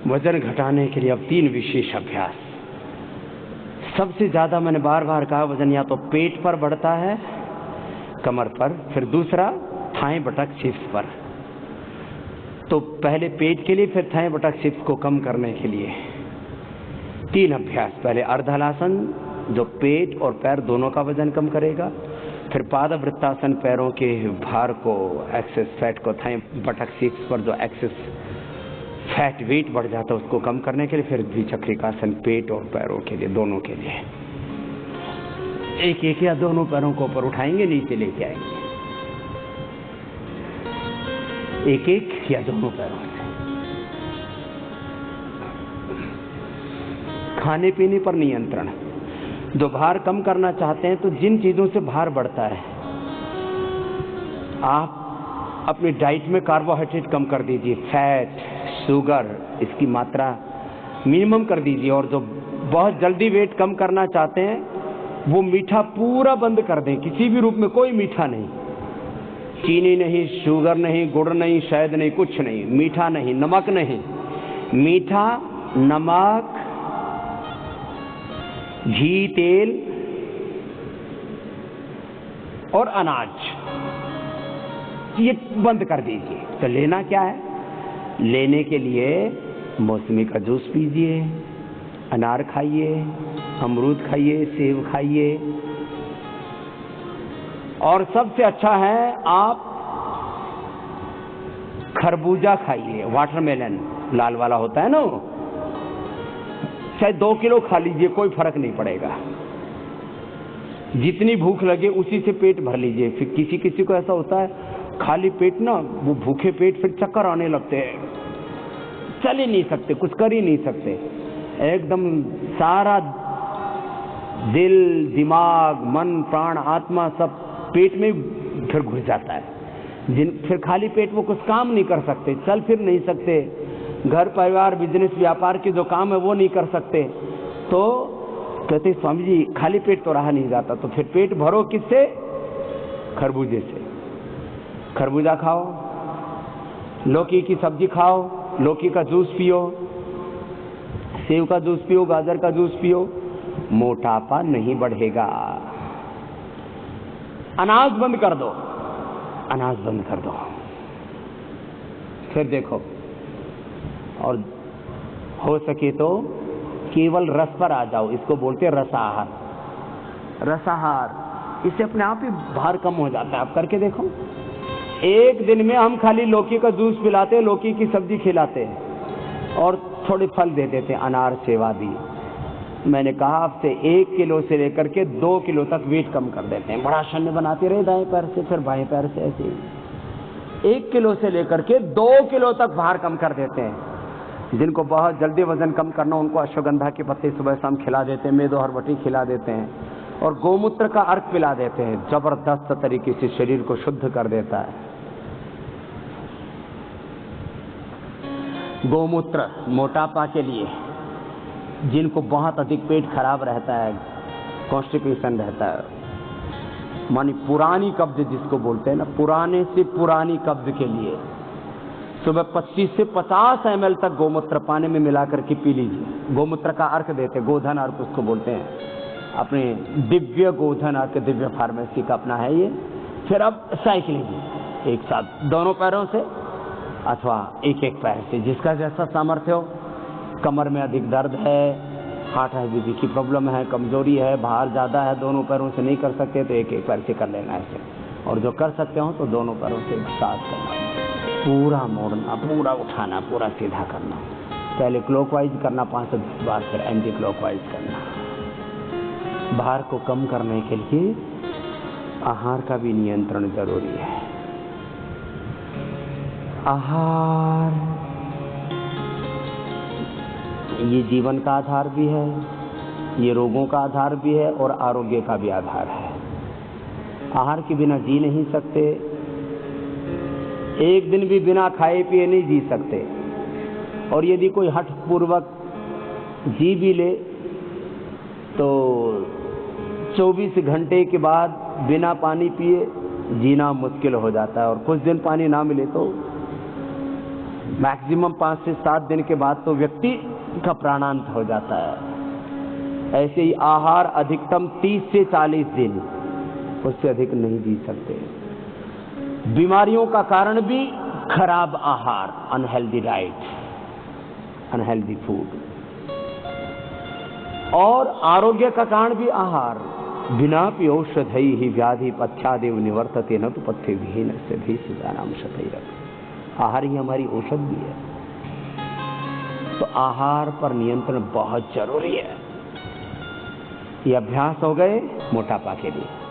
वजन घटाने के लिए अब 3 विशेष अभ्यास। सबसे ज्यादा मैंने बार बार कहा, वजन या तो पेट पर बढ़ता है, कमर पर, फिर दूसरा थाई बटक शीर्ष पर। तो पहले पेट के लिए, फिर थाई बटक शीर्ष को कम करने के लिए 3 अभ्यास। पहले अर्धहलासन जो पेट और पैर दोनों का वजन कम करेगा, फिर पादवृत्तासन पैरों के भार को, एक्सेस फैट को, थाई बटक शीर्ष पर जो एक्सेस फैट वेट बढ़ जाता है उसको कम करने के लिए, फिर द्विचक्रिकासन पेट और पैरों के लिए, दोनों के लिए। एक एक या दोनों पैरों को ऊपर उठाएंगे, नीचे लेके आएंगे, एक एक या दोनों पैरों से। खाने पीने पर नियंत्रण। जो भार कम करना चाहते हैं तो जिन चीजों से भार बढ़ता है, आप अपनी डाइट में कार्बोहाइड्रेट कम कर दीजिए, फैट, शुगर, इसकी मात्रा मिनिमम कर दीजिए। और जो बहुत जल्दी वेट कम करना चाहते हैं वो मीठा पूरा बंद कर दें, किसी भी रूप में कोई मीठा नहीं, चीनी नहीं, शुगर नहीं, गुड़ नहीं, शहद नहीं, कुछ नहीं, मीठा नहीं, नमक नहीं। मीठा, नमक, घी, तेल और अनाज, ये बंद कर दीजिए। तो लेना क्या है? लेने के लिए मौसमी का जूस पीजिए, अनार खाइए, अमरूद खाइए, सेब खाइए, और सबसे अच्छा है आप खरबूजा खाइए, वाटरमेलन लाल वाला होता है ना, चाहे 2 किलो खा लीजिए, कोई फर्क नहीं पड़ेगा। जितनी भूख लगे उसी से पेट भर लीजिए। फिर किसी किसी को ऐसा होता है खाली पेट ना, वो भूखे पेट फिर चक्कर आने लगते हैं, चल ही नहीं सकते, कुछ कर ही नहीं सकते, एकदम सारा दिल, दिमाग, मन, प्राण, आत्मा सब पेट में फिर घुस जाता है। फिर खाली पेट वो कुछ काम नहीं कर सकते, चल फिर नहीं सकते, घर परिवार बिजनेस व्यापार के जो काम है वो नहीं कर सकते। तो कहते स्वामी जी खाली पेट तो रहा नहीं जाता, तो फिर पेट भरो किससे? खरबूजे से। खरबूजा खाओ, लौकी की सब्जी खाओ, लौकी का जूस पियो, सेव का जूस पियो, गाजर का जूस पियो, मोटापा नहीं बढ़ेगा। अनाज बंद कर दो, अनाज बंद कर दो, फिर देखो। और हो सके तो केवल रस पर आ जाओ, इसको बोलते हैं रसाहार। रसाहार, इससे अपने आप ही भार कम हो जाता है। आप करके देखो। एक दिन में हम खाली लौकी का जूस पिलाते हैं, लौकी की सब्जी खिलाते हैं और थोड़े फल दे देते हैं, अनार, सेव आदि। मैंने कहा आपसे 1 किलो से लेकर के 2 किलो तक वेट कम कर देते हैं। बड़ा शून्य बनाते रहे दाएं पैर से, फिर बाएं पैर से, ऐसे ही 1 किलो से लेकर के 2 किलो तक भार कम कर देते हैं। जिनको बहुत जल्दी वजन कम करना, उनको अश्वगंधा के पत्ते सुबह शाम खिला देते हैं, मेदो हरबटी खिला देते हैं और गोमूत्र का अर्क पिला देते हैं। जबरदस्त तरीके से शरीर को शुद्ध कर देता है। गोमूत्र मोटापा के लिए, जिनको बहुत अधिक पेट खराब रहता है, कॉन्स्टिपेशन रहता है, मानी पुरानी कब्ज जिसको बोलते हैं ना, पुराने से पुरानी कब्ज के लिए सुबह 25 से 50 ml तक गोमूत्र पानी में मिलाकर के पी लीजिए। गोमूत्र का अर्क देते, गोधन अर्क उसको बोलते हैं। अपने दिव्य गोधन अर्क, दिव्य फार्मेसी का अपना है ये। फिर अब साइकिल लीजिए, एक साथ दोनों पैरों से अथवा एक एक पैर से, जिसका जैसा सामर्थ्य हो। कमर में अधिक दर्द है, हार्ट बीपी की प्रॉब्लम है, कमजोरी है, भार ज्यादा है, दोनों पैरों से नहीं कर सकते तो एक एक पैर से कर लेना ऐसे। और जो कर सकते हो तो दोनों पैरों से एक साथ करना, पूरा मोड़ना, पूरा उठाना, पूरा सीधा करना। पहले क्लॉकवाइज करना 5 से 10 बार, फिर एंटी क्लॉकवाइज करना। भार को कम करने के लिए आहार का भी नियंत्रण जरूरी है। आहार ये जीवन का आधार भी है, ये रोगों का आधार भी है और आरोग्य का भी आधार है। आहार के बिना जी नहीं सकते, एक दिन भी बिना खाए पिए नहीं जी सकते। और यदि कोई हठ पूर्वक जी भी ले तो 24 घंटे के बाद बिना पानी पिए जीना मुश्किल हो जाता है। और कुछ दिन पानी ना मिले तो मैक्सिमम 5 से 7 दिन के बाद तो व्यक्ति का प्राणांत हो जाता है। ऐसे ही आहार अधिकतम 30 से 40 दिन, उससे अधिक नहीं जी सकते। बीमारियों का कारण भी खराब आहार, अनहेल्दी डाइट, अनहेल्दी फूड। और आरोग्य का कारण भी आहार। बिनापि औषधई ही व्याधि पथ्यादेव निवर्तते न तो पथ्य विहीन से भी सीताराम शतैरथ। आहार ही हमारी औषध भी है। तो आहार पर नियंत्रण बहुत जरूरी है। ये अभ्यास हो गए मोटापा के लिए।